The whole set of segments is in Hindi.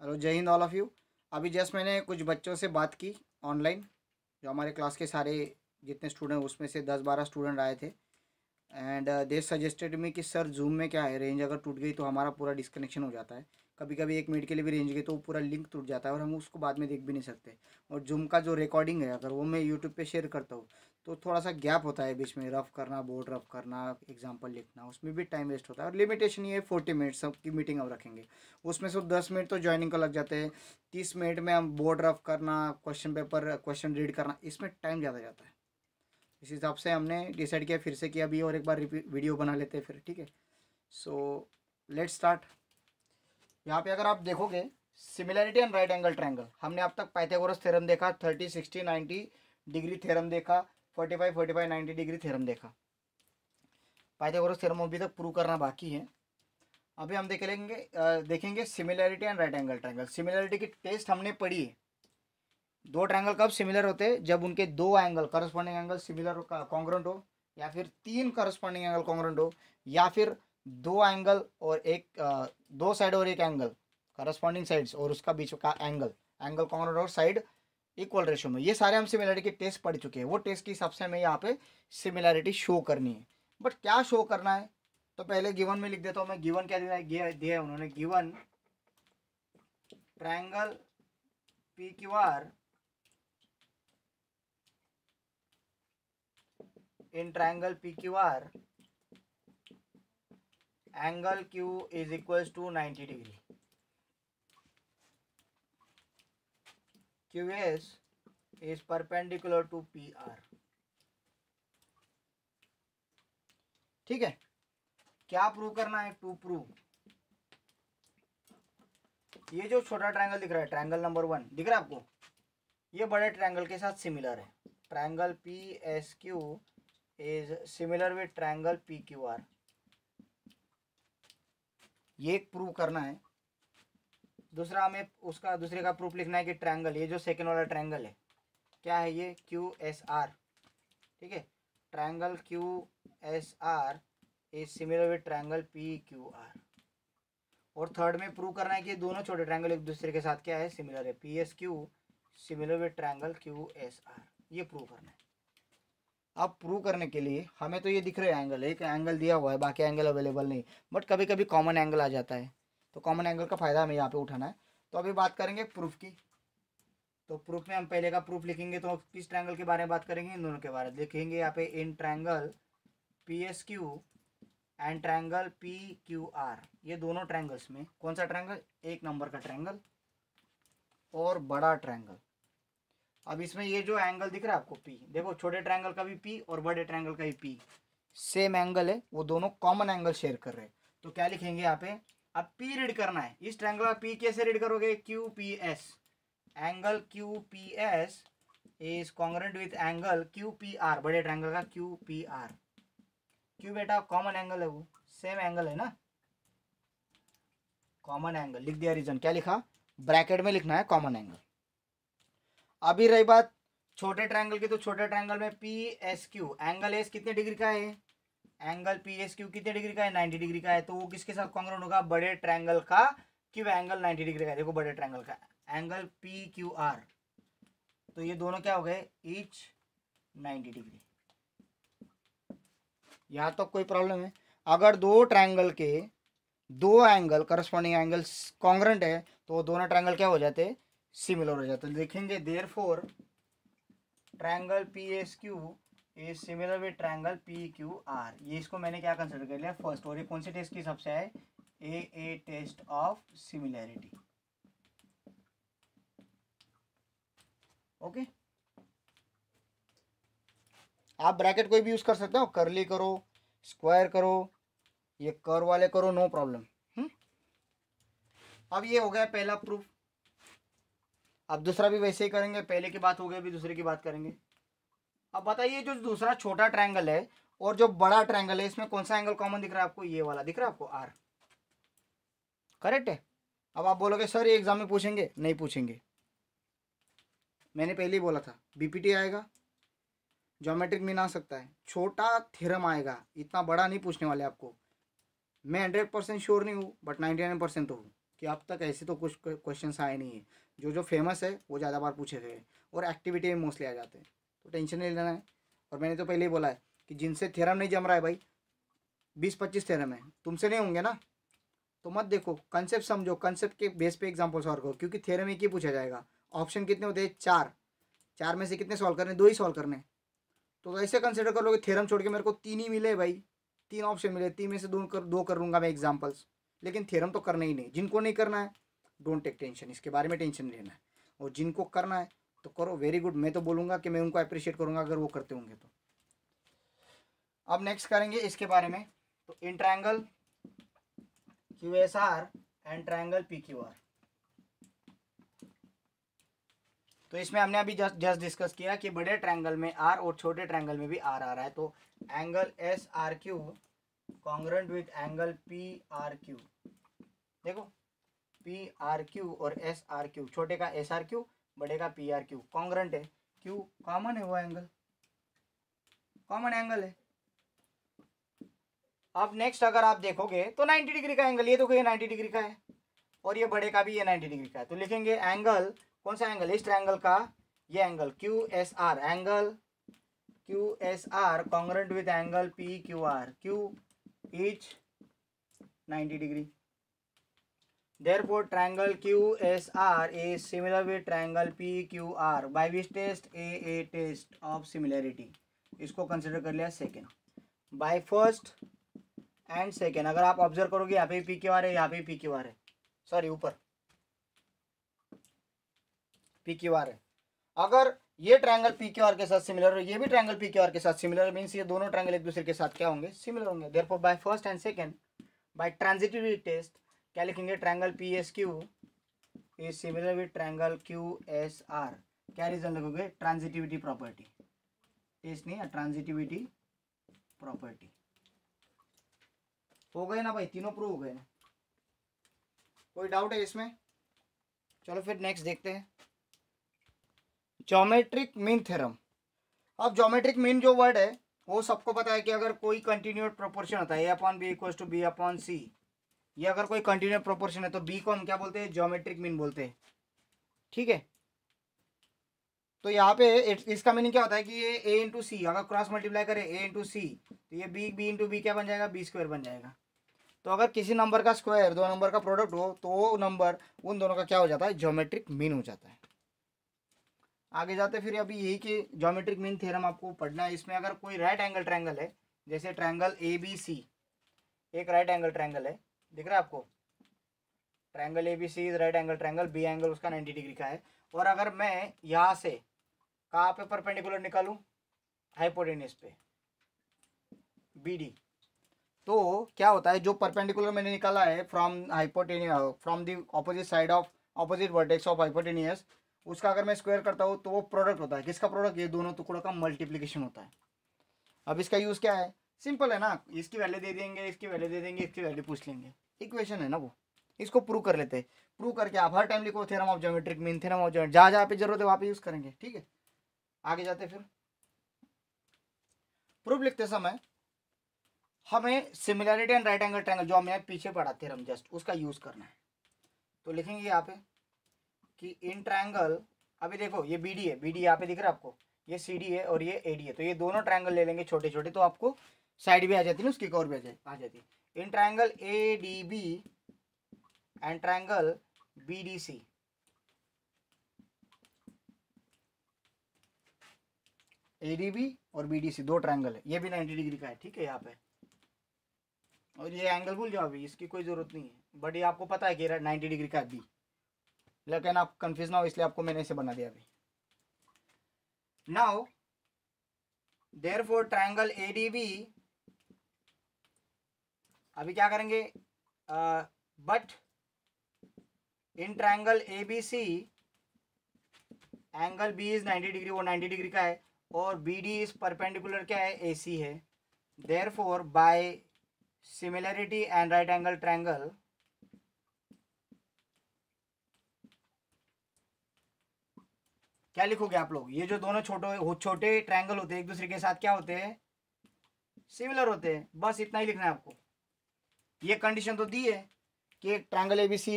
हेलो, जय हिंद ऑल ऑफ़ यू। अभी जस्ट मैंने कुछ बच्चों से बात की ऑनलाइन, जो हमारे क्लास के सारे जितने स्टूडेंट उसमें से 10-12 स्टूडेंट आए थे। एंड दे सजेस्टेड मी कि सर जूम में क्या है, रेंज अगर टूट गई तो हमारा पूरा डिस्कनेक्शन हो जाता है। कभी कभी 1 मिनट के लिए भी रेंज गई तो वो पूरा लिंक टूट जाता है और हम उसको बाद में देख भी नहीं सकते। और जूम का जो रिकॉर्डिंग है अगर वो मैं यूट्यूब पे शेयर करता हूँ तो थोड़ा सा गैप होता है बीच में, रफ करना, बोर्ड रफ करना, एग्जाम्पल लिखना, उसमें भी टाइम वेस्ट होता है। और लिमिटेशन ये है 40 मिनट्स की मीटिंग हम रखेंगे, उसमें से 10 मिनट तो ज्वाइनिंग का लग जाते हैं। 30 मिनट में हम बोर्ड रफ करना, क्वेश्चन पेपर, क्वेश्चन रीड करना, इसमें टाइम ज़्यादा जाता है। इस हिसाब से हमने डिसाइड किया फिर से कि अभी और एक बार वीडियो बना लेते हैं फिर, ठीक है। So let's start. यहाँ पे अगर आप देखोगे similarity and right angle triangle, हमने अब तक पाइथागोरस थ्योरम देखा, 30, 60, 90 डिग्री थ्योरम देखा, 45, 45, 90 डिग्री थ्योरम देखा। पाइथागोरस थ्योरम अभी तक प्रूव करना बाकी है। अभी हम देखेंगे similarity and right angle triangle. Similarity की टेस्ट हमने पढ़ी है। दो ट्रायंगल कब सिमिलर होते हैं? जब उनके दो angle, corresponding angle similar congruent हो, या फिर तीन करस्पॉन्डिंग एंगल कॉन्ग्रुएंट हो, या फिर दो एंगल और दो साइड और एक एंगल, करस्पॉन्डिंग साइड्स और उसका बीच का एंगल, एंगल कॉन्ग्रुएंट और साइड इक्वल रेशियो में। ये सारे हम सिमिलरिटी के टेस्ट पढ़ चुके हैं। वो टेस्ट के हिसाब से हमें यहाँ पे सिमिलरिटी शो करनी है। बट क्या शो करना है, तो पहले गिवन में लिख देता हूँ मैं। गिवन क्या दिया है उन्होंने? Given triangle P Q R in triangle PQR, angle Q is equals to 90 degree. QS is perpendicular to PR. ठीक है, क्या प्रूव करना है? टू प्रूव ये जो छोटा ट्रायंगल दिख रहा है, ट्रायंगल नंबर 1 दिख रहा है आपको, ये बड़े ट्रायंगल के साथ सिमिलर है। Triangle PSQ is similar with triangle PQR। ये एक प्रूव करना है। दूसरा हमें उसका दूसरे का प्रूफ लिखना है कि ट्रायंगल, ये जो सेकंड वाला ट्रायंगल है, क्या है ये? QSR। ठीक है, triangle QSR is similar with triangle PQR। और थर्ड में प्रूव करना है कि दोनों छोटे ट्रायंगल एक दूसरे के साथ क्या है? सिमिलर है। PSQ similar with triangle QSR, ये प्रूव करना है। अब प्रूव करने के लिए हमें तो ये दिख रहे एंगल, एक एंगल दिया हुआ है, बाकी एंगल अवेलेबल नहीं, बट कभी कभी कॉमन एंगल आ जाता है, तो कॉमन एंगल का फ़ायदा हमें यहाँ पे उठाना है। तो अभी बात करेंगे प्रूफ की। तो प्रूफ में हम पहले का प्रूफ लिखेंगे, तो किस ट्रायंगल के बारे में बात करेंगे? इन दोनों के बारे में लिखेंगे यहाँ पे। In triangle PSQ and triangle PQR, ये दोनों ट्रायंगल्स में कौन सा ट्रायंगल? 1 नंबर का ट्रायंगल और बड़ा ट्रायंगल। अब इसमें ये जो एंगल दिख रहा है आपको P, देखो छोटे ट्रायंगल का भी P और बड़े ट्रायंगल का भी P सेम एंगल है, वो दोनों कॉमन एंगल शेयर कर रहे हैं। तो क्या लिखेंगे यहाँ पे? अब P रीड करना है। इस ट्रायंगल का P कैसे रीड करोगे? QPS, angle QPS is congruent with angle QPR, बड़े ट्रायंगल का QPR। क्यों बेटा? कॉमन एंगल है, वो सेम एंगल है ना, कॉमन एंगल लिख दिया। रीजन क्या लिखा? ब्रैकेट में लिखना है कॉमन एंगल। अभी रही बात छोटे ट्रायंगल की, तो छोटे ट्रायंगल में PSQ, एंगल एस कितने डिग्री का है? एंगल PSQ कितने डिग्री का है? 90 डिग्री का है। तो वो किसके साथ कॉन्ग्रुएंट होगा? बड़े ट्रायंगल का, क्यों एंगल 90 डिग्री का है। देखो बड़े ट्रायंगल का एंगल PQR, तो ये दोनों क्या हो गए? Each 90 degree. यहाँ तक कोई प्रॉब्लम है? अगर दो ट्रायंगल के दो एंगल, करस्पॉन्डिंग एंगल्स कॉन्ग्रुएंट है, तो दोनों ट्रायंगल क्या हो जाते? सिमिलर हो जाते। लिखेंगे therefore triangle PSQ is similar with triangle PQR। ये इसको मैंने क्या कंसिडर कर लिया? फर्स्ट। और ये कौन से टेस्ट के हिसाब से है? ए टेस्ट ऑफ सिमिलैरिटी। ओके, आप ब्रैकेट कोई भी यूज कर सकते हो, करली करो, स्क्वायर करो, ये कर वाले करो, नो प्रॉब्लम। अब ये हो गया पहला प्रूफ। अब दूसरा भी वैसे ही करेंगे, पहले की बात हो गई, अभी दूसरे की बात करेंगे। अब बताइए जो दूसरा छोटा ट्रायंगल है और जो बड़ा ट्रायंगल है, इसमें कौन सा एंगल कॉमन दिख रहा है आपको? ये वाला दिख रहा है आपको, आर। करेक्ट है। अब आप बोलोगे सर ये एग्जाम में पूछेंगे? नहीं पूछेंगे, मैंने पहले ही बोला था, बीपीटी आएगा, ज्योमेट्रिक मीन आ सकता है, छोटा थ्योरम आएगा, इतना बड़ा नहीं पूछने वाले आपको। मैं 100% श्योर नहीं हूँ, बट 99% तो हूँ। कि अब तक ऐसे तो कुछ क्वेश्चंस आए नहीं है, जो जो फेमस है वो ज़्यादा बार पूछे गए और एक्टिविटी में मोस्टली आ जाते हैं, तो टेंशन नहीं लेना है। और मैंने तो पहले ही बोला है कि जिनसे थ्योरम नहीं जम रहा है भाई, 20-25 थ्योरम है, तुमसे नहीं होंगे ना, तो मत देखो, कंसेप्ट समझो, कंसेप्ट के बेस पे एग्जाम्पल सॉल्व करो, क्योंकि थ्योरम एक ही पूछा जाएगा। ऑप्शन कितने होते हैं? 4, 4 में से कितने सॉल्व करने? 2 ही सॉल्व करने। तो ऐसे कंसिडर कर लो कि थ्योरम छोड़ के मेरे को 3 ही मिले भाई, 3 ऑप्शन मिले, 3 में से 2 कर लूँगा मैं एग्जाम्पल्स, लेकिन थ्योरम तो करना ही नहीं। जिनको नहीं करना है डोंट टेक टेंशन, इसके बारे में टेंशन नहीं लेना है, और जिनको करना है तो करो, वेरी गुड। मैं तो बोलूँगा कि मैं उनको अप्रिशिएट करूँगा अगर वो करते होंगे तो। अब नेक्स्ट करेंगे इसके बारे में, तो in triangle QSR and triangle PQR। तो इसमें हमने अभी जस्ट डिस्कस किया कि बड़े ट्रायंगल में R और छोटे ट्रायंगल में भी R आ रहा है, तो angle SRQ congruent with angle PRQ। देखो PRQ और SRQ, छोटे का SRQ, बड़े का PRQ, कॉन्ग्रुएंट है, Q कॉमन है, वो एंगल कॉमन एंगल है। अब नेक्स्ट अगर आप देखोगे तो 90 डिग्री का एंगल, ये तो ये 90 डिग्री का है और ये बड़े का भी ये 90 डिग्री का है, तो लिखेंगे एंगल, कौन सा एंगल? इस ट्रायंगल का ये angle QSR, angle QSR congruent with angle PQR, Q is 90 degree. Therefore triangle QSR is similar with triangle PQR by which test? A test of similarity। इसको कंसिडर कर लिया second. Bye first and second, अगर आप ऑब्जर्व करोगे यहाँ पे PQR है, यहाँ पे PQR है, सॉरी ऊपर PQR है। अगर ये ट्रायंगल PQR के साथ सिमिलर और ये भी ट्रायंगल PQR के साथ सिमिलर, मीन्स ये दोनों ट्रायंगल एक दूसरे के साथ क्या होंगे? सिमिलर होंगे। Therefore by first and second, by transitivity test क्या लिखेंगे? Triangle PSQ is similar with triangle QSR। क्या रीजन लगोगे? ट्रांजिटिविटी प्रॉपर्टी, टेस्ट नहीं है, ट्रांजिटिविटी प्रॉपर्टी। हो गए ना भाई, तीनों प्रूव हो गए ना? कोई डाउट है इसमें? चलो फिर नेक्स्ट देखते हैं, ज्योमेट्रिक मीन थ्योरम। अब ज्योमेट्रिक मीन जो वर्ड है वो सबको पता है कि अगर कोई कंटिन्यूड प्रोपोर्शन होता है A/B = B/C, ये अगर कोई कंटिन्यूड प्रोपोर्शन है तो B को हम क्या बोलते हैं? ज्योमेट्रिक मीन बोलते हैं, ठीक है। तो यहाँ पे इसका मीनिंग क्या होता है कि ये A/C अगर क्रॉस मल्टीप्लाई करें A/C, तो ये B क्या बन जाएगा? B² बन जाएगा। तो अगर किसी नंबर का स्क्वायर दो नंबर का प्रोडक्ट हो तो वो नंबर उन दोनों का क्या हो जाता है? ज्योमेट्रिक मीन हो जाता है। आगे जाते फिर अभी यही कि ज्योमेट्रिक मीन थ्योरम आपको पढ़ना है। इसमें अगर कोई राइट एंगल ट्रायंगल है, जैसे ट्रायंगल ABC, एक राइट एंगल ट्रायंगल है, दिख रहा है आपको? Triangle ABC is right angle triangle, B angle उसका 90 डिग्री का है, और अगर मैं यहाँ से कहाँ पे परपेंडिकुलर निकालूं? हाइपोटेन्यूज पे BD, तो क्या होता है? जो परपेंडिकुलर मैंने निकाला है from hypotenuse, from the opposite side of opposite vertex of hypotenuse, उसका अगर मैं स्क्वायर करता हूँ तो वो प्रोडक्ट होता है। किसका प्रोडक्ट? ये दोनों टुकड़ों का मल्टीप्लिकेशन होता है। अब इसका यूज़ क्या है? सिंपल है ना, इसकी वैल्यू दे देंगे, इसकी वैल्यू दे देंगे, इसकी वैल्यू पूछ लेंगे, इक्वेशन है ना वो, इसको प्रूव कर लेते हैं। प्रूव करके आप हर टाइम लिखो theorem of geometric mean, theorem of geometric, जहाँ जहाँ पे जरूरत है वहाँ पे यूज़ करेंगे, ठीक है। आगे जाते फिर प्रूफ लिखते समय हमें similarity and right angle triangle जो हमने पीछे पढ़ा थ्योरम जस्ट, उसका यूज़ करना है। तो लिखेंगे यहाँ पे कि इन ट्रायंगल, अभी देखो ये BD है, BD यहाँ पे दिख रहा है आपको, ये CD है और ये AD है, तो ये दोनों ट्रायंगल ले लेंगे छोटे छोटे, तो आपको साइड भी आ जाती है ना उसकी, और भी आ जाती है। In triangle ADB and triangle BDC, ADB और BDC दो ट्रायंगल है, ये भी 90 डिग्री का है, ठीक है यहाँ पे। और ये एंगल भूल जाओ अभी, इसकी कोई जरूरत नहीं है, बट ये आपको पता है कि 90 डिग्री का है B, लेकिन आप कंफ्यूज ना हो इसलिए आपको मैंने इसे बना दिया अभी। नाउ देयरफॉर ट्रायंगल ADB, अभी क्या करेंगे? But in triangle ABC angle B is 90 degree, वो 90 डिग्री का है, और BD इज परपेंडिकुलर क्या है? AC है। Therefore by similarity and right angle triangle क्या लिखोगे आप लोग? ये जो दोनों छोटे ट्रायंगल होते हैं एक दूसरे के साथ क्या होते हैं? सिमिलर होते हैं, बस इतना ही लिखना है आपको। ये कंडीशन तो दी है कि एक ट्रायंगल ABC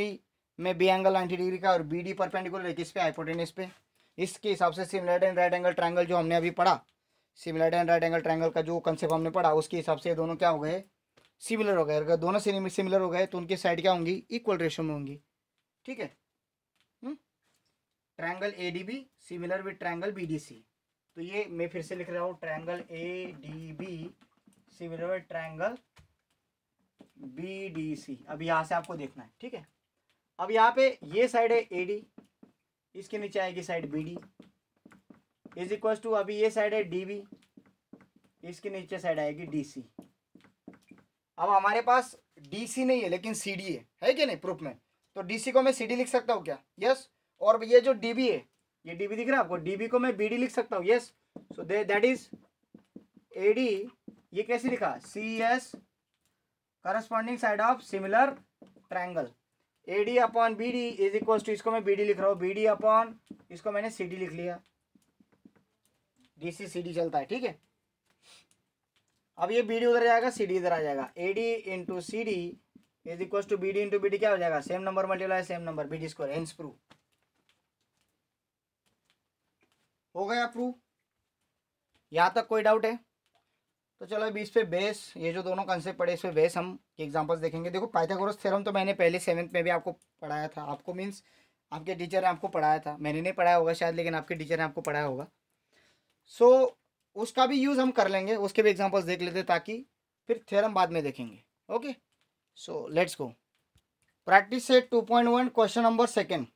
में बी एंगल 90 डिग्री का और बी डी परपेंडिकुलर है किस पे, हाइपोटेन्यूज पे। इसके हिसाब से similar and right angle triangle जो हमने अभी पढ़ा, similar and right angle triangle का जो कंसेप्ट हमने पढ़ा, उसके हिसाब से दोनों क्या हो गए, सिमिलर हो गए। अगर दोनों सिमिलर हो गए तो उनकी साइड क्या होंगी, इक्वल रेशियो में होंगी। ठीक है, triangle A D B similar with triangle B D C. तो ये मैं फिर से लिख रहा हूँ, triangle A D B similar with triangle B D C. अब यहाँ से आपको देखना है। ठीक है, अब यहाँ पे ये साइड है ए डी, इसके नीचे आएगी side B D, is equal to, अभी ये साइड है डी बी, इसके नीचे साइड आएगी डी सी। अब हमारे पास डी सी नहीं है लेकिन सी डी है कि नहीं प्रूफ में, तो डी सी को मैं सी डी लिख सकता हूँ क्या, यस। और ये जो डी बी है, ये डी बी दिख रहा है आपको, डी बी को मैं बी डी लिख सकता हूँ, yes. So that is A D, ये कैसे लिखा, C S corresponding side of similar triangle. A D upon B D is equal to, इसको मैं बी डी लिख रहा हूँ, बी डी अपॉन, इसको मैंने सी डी लिख लिया, डी सी सी डी चलता है। ठीक है, अब ये बी डी उधर जाएगा, सी डी इधर आ जाएगा, A D into C D is equal to B D into B D, क्या हो जाएगा, same number multiply same number, B D square, hence prove हो गया प्रूव। यहाँ तक कोई डाउट है? तो चलो अभी इस पे बेस, ये जो दोनों कंसेप्ट पढ़े इस पे बेस हम एग्जांपल्स देखेंगे। देखो पाइथागोरस थ्योरम तो मैंने पहले 7th में भी आपको पढ़ाया था, आपको मीन्स आपके टीचर ने आपको पढ़ाया था, मैंने नहीं पढ़ाया होगा शायद, लेकिन आपके टीचर ने आपको पढ़ाया होगा। सो उसका भी यूज़ हम कर लेंगे, उसके भी एग्जाम्पल्स देख लेते ताकि फिर थ्योरम बाद में देखेंगे। Okay, so let's go. Practice set 2.1 question number 2।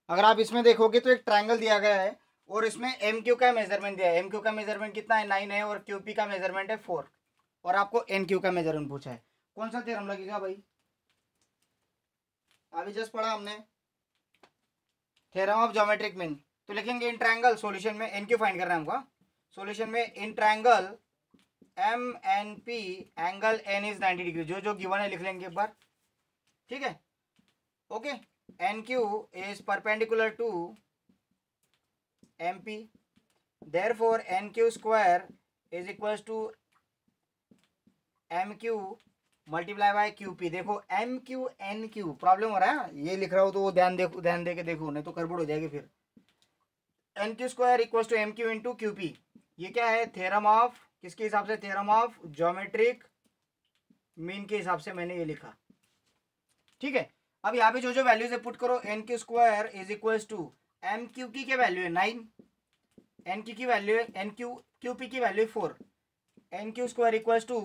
अगर आप इसमें देखोगे तो एक ट्रायंगल दिया गया है और इसमें एम क्यू का मेजरमेंट दिया है। एम क्यू का मेजरमेंट कितना है, 9 है, और क्यू पी का मेजरमेंट है 4, और आपको एन क्यू का मेजरमेंट पूछा है। कौन सा थ्योरम लगेगा भाई, अभी जस्ट पढ़ा हमने, थ्योरम ऑफ ज्योमेट्रिक मीन। तो लिखेंगे इन ट्रायंगल, सॉल्यूशन में एन क्यू फाइंड करना है हमको, सॉल्यूशन में in triangle M N P angle N is 90 degree, जो जो गिवन है लिख लेंगे एक बार। ठीक है, okay, N Q is perpendicular to M P, therefore N Q square is equal to M Q multiply by Q P. देखो M Q N Q problem हो रहा है, ये लिख रहा हूँ तो वो ध्यान दे के देखो, नहीं तो गड़बड़ हो जाएगी फिर। N Q square equal to M Q into Q P, ये क्या है, थ्योरम ऑफ किसके हिसाब से, थ्योरम ऑफ ज्योमेट्रिक मीन के हिसाब से मैंने ये लिखा। ठीक है, अब यहाँ पे जो जो वैल्यूज है पुट करो, N Q square is equal to M Q की क्या वैल्यू है 9, एन क्यू की वैल्यू है, एन क्यू क्यू पी की वैल्यू है 4, N Q square equal to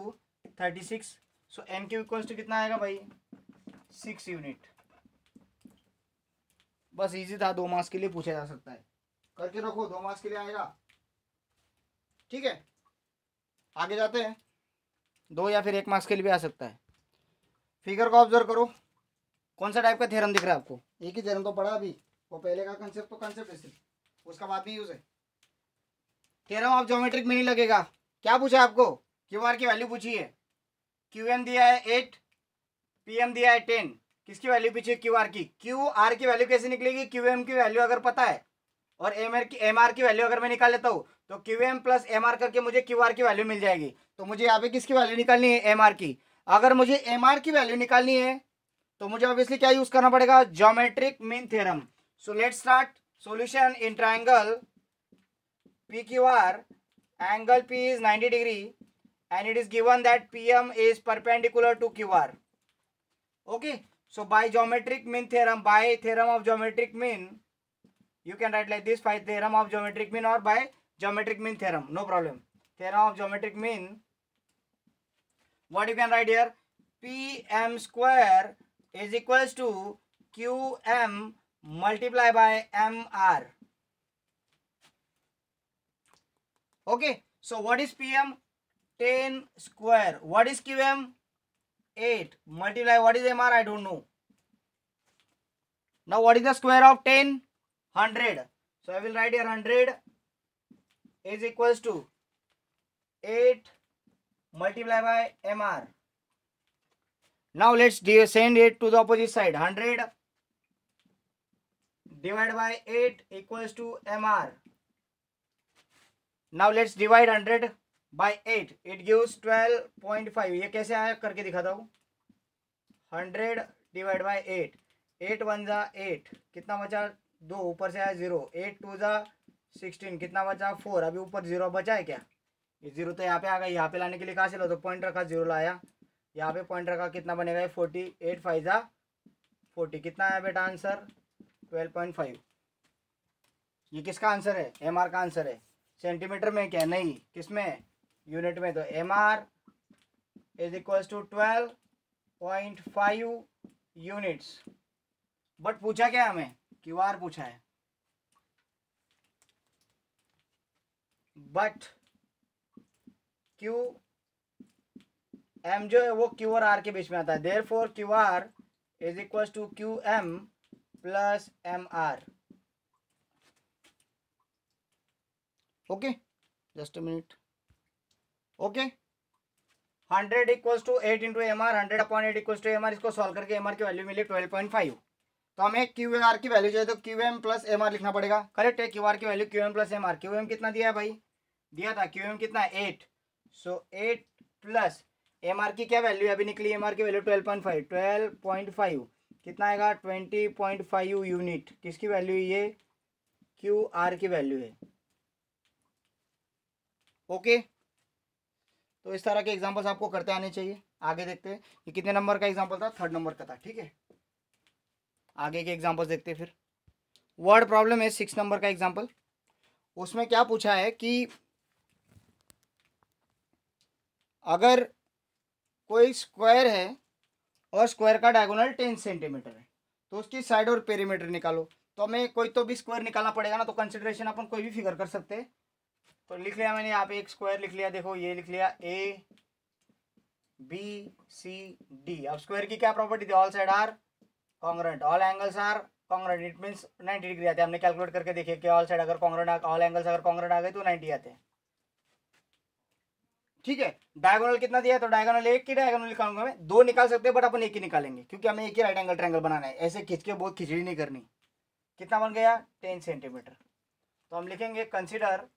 36। So N Q equal to कितना आएगा भाई, 6 यूनिट। बस इजी था, 2 मार्क्स के लिए पूछा जा सकता है, करके रखो, 2 मार्क्स के लिए आएगा। ठीक है, आगे जाते हैं, 2 या फिर 1 मार्क्स के लिए भी आ सकता है। फिगर को ऑब्जर्व करो, कौन सा टाइप का थ्योरम दिख रहा है आपको, एक ही थ्योरम तो पढ़ा अभी, वो पहले का कंसेप्ट तो कंसेप्ट है सिर्फ, उसका बाद में यूज है। थ्योरम ऑफ ज्योमेट्रिक मीनिंग लगेगा, क्या पूछा है आपको, क्यू आर की वैल्यू पूछी है, क्यू एम दिया है 8, पी एम दिया है 10, किसकी वैल्यू पूछी है, क्यू आर की। क्यू आर की वैल्यू कैसे निकलेगी, क्यू एम की वैल्यू अगर पता है और एम आर की वैल्यू अगर मैं निकाल लेता हूँ तो Q M plus M R करके मुझे क्यू आर की वैल्यू मिल जाएगी। तो मुझे यहाँ पे किसकी वैल्यू निकालनी है, एम आर की। अगर मुझे एम आर की वैल्यू निकालनी है तो मुझे ऑब्वियसली क्या यूज करना पड़ेगा, geometric mean theorem. So let's start solution in triangle P Q R, angle P is 90 degree and it is given that PM is perpendicular to QR. Okay, so by geometric mean theorem, by theorem of geometric mean, you can write like this, by theorem of geometric mean or by geometric mean theorem, no problem. Theorem of geometric mean, what you can write here, PM square is equals to QM multiply by MR. Okay, so what is PM? 10 square. What is QM? 8 multiply, what is MR? I don't know. Now what is the square of 10? 100. So I will write here 100 is equals to 8 multiply by MR. Now let's send it to the opposite side. 100 divided by 8 equals to MR. Now let's divide 100 by 8. It gives 12.5. ये कैसे आया करके दिखाता हूँ. 100 divided by 8. 8 1 जा 8, कितना बचा 2, ऊपर से आया 0, 8 2 जा 16, कितना बचा 4, अभी ऊपर 0 बचा है क्या, ये 0 तो यहाँ पे आ गया, यहाँ पे लाने के लिए कहाँ से लो, तो पॉइंट रखा 0 लाया, यहाँ पे पॉइंट रखा, कितना बनेगा 40, 8 5 जा 40, कितना आया बेटा आंसर 12.5। ये किसका आंसर है, एम आर का आंसर है। सेंटीमीटर में क्या, नहीं किस में, यूनिट में, तो M R is equal to 12.5 units. But पूछा क्या हमें, क्यू आर पूछा है, बट क्यू एम जो है वो क्यू और आर के बीच में आता है, therefore Q R is equal to Q M plus M R. Okay, just a minute. Okay, 100 equals to 8 into M R, 100 upon 8 equals to M R, इसको सॉल्व करके एम आर की वैल्यू मिली 12.5। तो हमें क्यू आर की वैल्यू चाहिए, तो Q M plus M R लिखना पड़ेगा। करेक्ट है, क्यू आर की value Q M plus M are. Q M कितना दिया है भाई, दिया था, क्यू एम कितना 8, सो 8 प्लस एम आर की क्या वैल्यू अभी निकली, एम आर की वैल्यू 12.5 कितना आएगा 20.5 यूनिट। किसकी वैल्यू है ये, क्यू आर की वैल्यू है। ओके, तो इस तरह के एग्जांपल्स आपको करते आने चाहिए। आगे देखते हैं, ये कितने नंबर का एग्जांपल था, 3rd नंबर का था। ठीक है, आगे के एग्जांपल्स देखते हैं फिर। वर्ड प्रॉब्लम है 6 नंबर का एग्जांपल। उसमें क्या पूछा है कि अगर कोई स्क्वायर है और स्क्वायर का डायगोनल 10 सेंटीमीटर है, तो उसकी साइड और पेरीमीटर निकालो। तो हमें कोई तो भी स्क्वायर निकालना पड़ेगा ना, तो कंसिडरेशन अपन कोई भी फिगर कर सकते हैं। तो लिख लिया मैंने यहाँ पे एक स्क्वायर लिख लिया, देखो ये लिख लिया ए बी सी डी। अब स्क्वायर की क्या प्रॉपर्टी थी, all side are congruent, all angles are congruent, it means 90 degree आते हैं। हमने कैलकुलेट करके देखिए कि ऑल साइड अगर कॉन्ग्रुएंट, ऑल एंगल्स अगर कॉन्ग्रुएंट आ गए तो 90 आते हैं। ठीक है, डायगोनल कितना दिया है, तो डायगोनल एक की डायगोनल निकालूंगा मैं, 2 निकाल सकते हैं बट अपन एक ही निकालेंगे, क्योंकि हमें एक ही राइट एंगल ट्रायंगल बनाना है, ऐसे खींच के बहुत खिचड़ी नहीं करनी। कितना बन गया 10 सेंटीमीटर। तो हम लिखेंगे कंसिडर,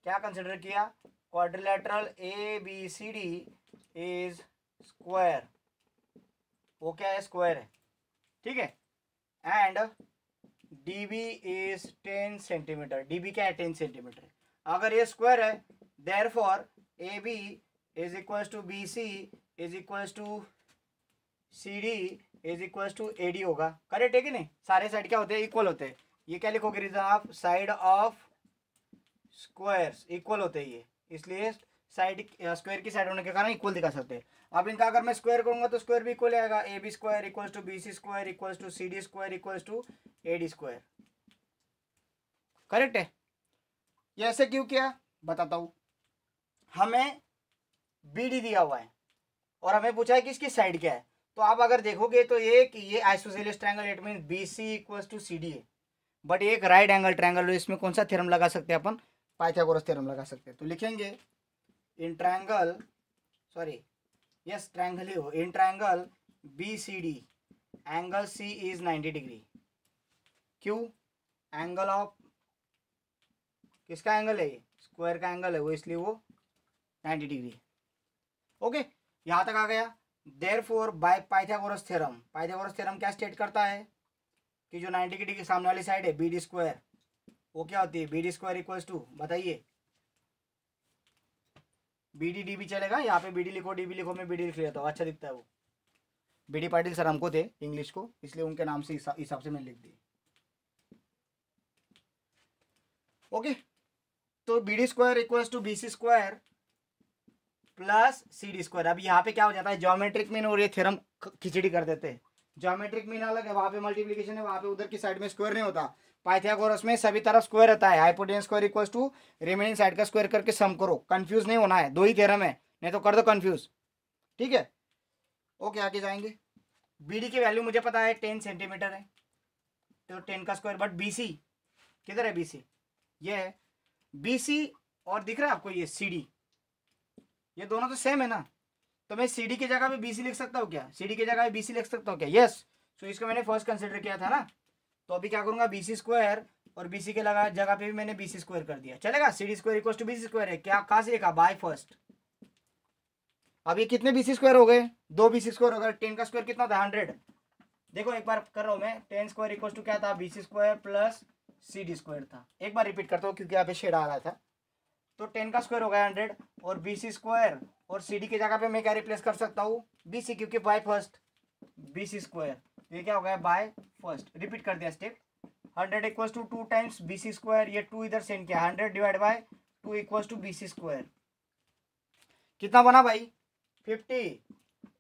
क्या कंसिडर किया, quadrilateral A B C D is square. वो क्या है, स्क्वायर है। ठीक है, and D B is 10 centimetre. D B क्या है, 10 सेंटीमीटर। अगर ये स्क्वायर है, therefore A B is equal to B C is equal to C D is equal to A D होगा। करेक्ट है कि नहीं, सारे साइड क्या होते हैं, इक्वल होते हैं। ये क्या लिखोगे, reason of side of squares equal होते हैं ये, इसलिए साइड स्क्वायर की साइड होने के कारण इक्वल दिखा सकते हैं। अब इनका अगर मैं स्क्वायर करूंगा तो स्क्वायर भी इक्वल आएगा, A B square equal to B C square equal to C D square equal to A D square. Correct है। ये ऐसे क्यों किया बताता हूं। हमें बी डी दिया हुआ है और हमें पूछा है कि इसकी साइड क्या है। तो आप अगर देखोगे तो ये isosceles triangle, it mean B C equal to C D है, बट एक राइट एंगल ट्रायंगल है। इसमें कौन सा थ्योरम लगा सकते हैं अपन, पाइथागोरस थ्योरम लगा सकते हैं। तो लिखेंगे in triangle, sorry yes triangle ही हो, in triangle B C D angle C is 90 डिग्री। क्यों, एंगल ऑफ किसका एंगल है, ये स्क्वायर का एंगल है वो, इसलिए वो 90 डिग्री। ओके, यहां तक आ गया। Therefore by Pythagoras theorem, Pythagoras theorem क्या स्टेट करता है कि जो 90 डिग्री के सामने वाली साइड है बी डी स्क्वायर, वो क्या होती है, B D square equals to, बताइए, बी डी डी भी चलेगा, यहाँ पे बी डी लिखो डी बी लिखो, मैं बी डी लिख लेता हूँ, अच्छा दिखता है वो। बी डी पाटिल सर हमको थे इंग्लिश को, इसलिए उनके नाम से हिसाब से मैंने लिख दी। ओके, तो B D square equals to B C square plus C D square. अब यहाँ पे क्या हो जाता है, ज्योमेट्रिक मीन और ये थ्योरम खिचड़ी कर देते हैं। ज्योमेट्रिक मीन अलग है, वहां पे मल्टीप्लिकेशन है, वहां पे उधर की साइड में स्क्वायर नहीं होता। पाइथागोरस में सभी तरफ स्क्वायर रहता है, hypotenuse square equals to remaining side का स्क्वायर करके सम करो। कंफ्यूज नहीं होना है, 2 ही थ्योरम है, नहीं तो कर दो कंफ्यूज। ठीक है, ओके आगे जाएंगे। बी डी की वैल्यू मुझे पता है 10 सेंटीमीटर है, तो 10 का स्क्वायर, बट बी सी किधर है, बी सी ये है, बी सी और दिख रहा है आपको ये सी डी, ये दोनों तो सेम है ना, तो मैं सी डी की जगह पे बी सी लिख सकता हूँ क्या, सी डी की जगह पे बी सी लिख सकता हूँ क्या, यस। तो इसको मैंने फर्स्ट कंसिडर किया था ना, तो अभी क्या करूंगा, बी सी स्क्वायर और बी सी के जगह पे भी मैंने बी सी स्क्वायर कर दिया, चलेगा। C D square equal to B C square है, क्या कहाँ से लिखा, बाय फर्स्ट। अब ये कितने बी सी स्क्वायर हो गए, 2 बी सी स्क्वायर हो गए, 10 का स्क्वायर कितना था 100, देखो एक बार कर रहा हूँ मैं, 10 स्क्वायर इक्वल टू क्या था, BC square plus CD square था। एक बार रिपीट करता हूँ क्योंकि यहाँ पे शेड आ रहा था। तो 10 का स्क्वायर हो गया 100 और BC स्क्वायर और CD की जगह पे मैं क्या रिप्लेस कर सकता हूँ, BC, क्योंकि बाय फर्स्ट BC स्क्वायर, तो ये क्या हो गया बाय फर्स्ट। रिपीट कर दिया step. 100 equal to 2 times BC square, ये 2 इधर सेंड किया, 100 divide by 2 equal to BC square, कितना बना भाई 50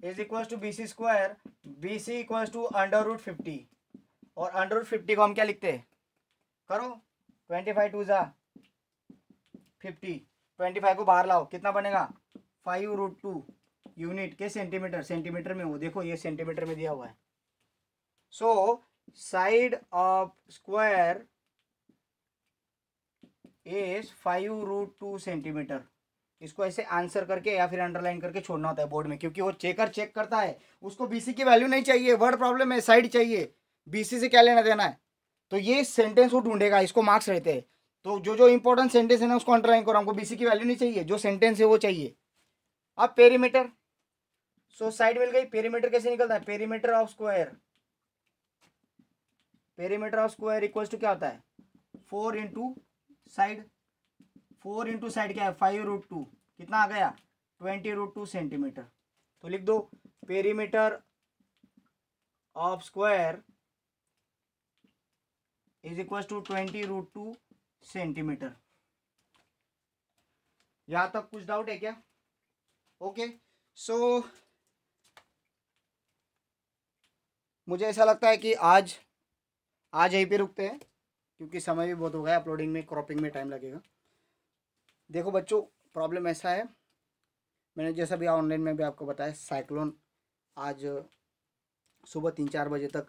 is equal to BC square, BC equal to √50, और √50 को हम क्या लिखते हैं, करो 25 2 जा 50, 25 को बाहर लाओ, कितना बनेगा 5√2 यूनिट के सेंटीमीटर, सेंटीमीटर में हो, देखो ये सेंटीमीटर में दिया हुआ है। So side of square is 5√2 centimetre. इसको ऐसे आंसर करके या फिर अंडरलाइन करके छोड़ना होता है बोर्ड में, क्योंकि वो चेकर चेक करता है, उसको BC की वैल्यू नहीं चाहिए, वर्ड प्रॉब्लम है, साइड चाहिए, BC से क्या लेना देना है। तो ये सेंटेंस वो ढूंढेगा, इसको मार्क्स रहते हैं। तो जो जो इंपॉर्टेंट सेंटेंस है ना उसको अंडरलाइन करो, हमको BC की वैल्यू नहीं चाहिए, जो सेंटेंस है वो चाहिए। अब पेरीमीटर, सो साइड मिल गई, पेरीमीटर कैसे निकलता है, perimeter of square, perimeter of square equal to क्या होता है 4 इंटू साइड, 4 इंटू साइड क्या है 5√2, कितना आ गया 20√2 सेंटीमीटर। तो लिख दो perimeter of square is equal to 20√2 centimetre. यहां तक कुछ डाउट है क्या? ओके, सो मुझे ऐसा लगता है कि आज यहीं पे रुकते हैं, क्योंकि समय भी बहुत हो गया, अपलोडिंग में क्रॉपिंग में टाइम लगेगा। देखो बच्चों, प्रॉब्लम ऐसा है, मैंने जैसा भी ऑनलाइन में भी आपको बताया, साइक्लोन आज सुबह 3-4 बजे तक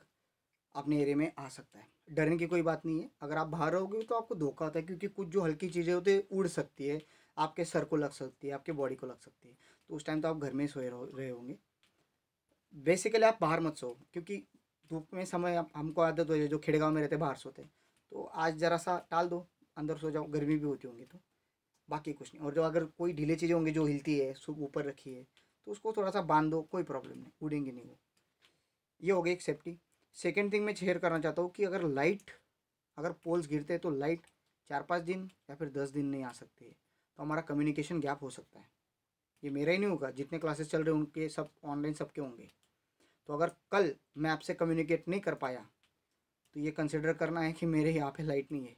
अपने एरिया में आ सकता है। डरने की कोई बात नहीं है, अगर आप बाहर रहोगे तो आपको धोखा होता है, क्योंकि कुछ जो हल्की चीज़ें होती है उड़ सकती है, आपके सर को लग सकती है, आपके बॉडी को लग सकती है, तो उस टाइम तो आप घर में ही सोए रहे होंगे। बेसिकली आप बाहर मत सो, क्योंकि धूप में समय हमको आदत हो जाए, जो खेड़गांव में रहते बाहर सोते, तो आज ज़रा सा टाल दो, अंदर सो जाओ, गर्मी भी होती होंगी तो, बाकी कुछ नहीं। और जो अगर कोई ढीले चीज़ें होंगी जो हिलती है, सुबह ऊपर रखी है, तो उसको थोड़ा सा बांध दो, कोई प्रॉब्लम नहीं, उड़ेंगे नहीं वो। ये हो गई एक सेफ्टी। सेकेंड थिंग मैं शेयर करना चाहता हूँ कि अगर पोल्स गिरते हैं तो लाइट 4-5 दिन या फिर 10 दिन नहीं आ सकती है, तो हमारा कम्युनिकेशन गैप हो सकता है। ये मेरा ही नहीं होगा, जितने क्लासेस चल रहे हैं उनके सब ऑनलाइन सबके होंगे। तो अगर कल मैं आपसे कम्युनिकेट नहीं कर पाया तो ये कंसिडर करना है कि मेरे यहाँ पे लाइट नहीं है,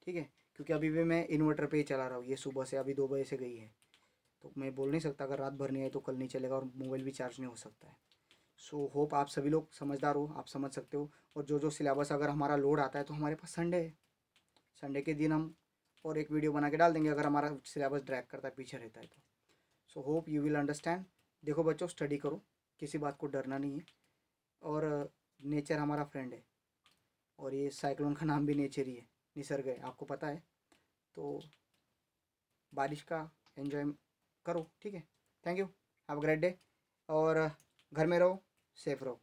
ठीक है, क्योंकि अभी भी मैं इन्वर्टर पे ही चला रहा हूँ, ये सुबह से अभी 2 बजे से गई है, तो मैं बोल नहीं सकता अगर रात भर नहीं आई तो कल नहीं चलेगा, और मोबाइल भी चार्ज नहीं हो सकता है। सो होप आप सभी लोग समझदार हो, आप समझ सकते हो। और जो जो सिलेबस अगर हमारा लोड आता है तो हमारे पास संडे है, संडे के दिन हम और एक वीडियो बना के डाल देंगे, अगर हमारा सिलेबस ड्रैग करता है, पीछे रहता है तो। So hope you will understand. देखो बच्चों, स्टडी करो, किसी बात को डरना नहीं है, और नेचर हमारा फ्रेंड है, और ये साइक्लोन का नाम भी नेचर ही है, निसर्ग है, आपको पता है। तो बारिश का एंजॉय करो, ठीक है। Thank you, have a great day, और घर में रहो, सेफ रहो।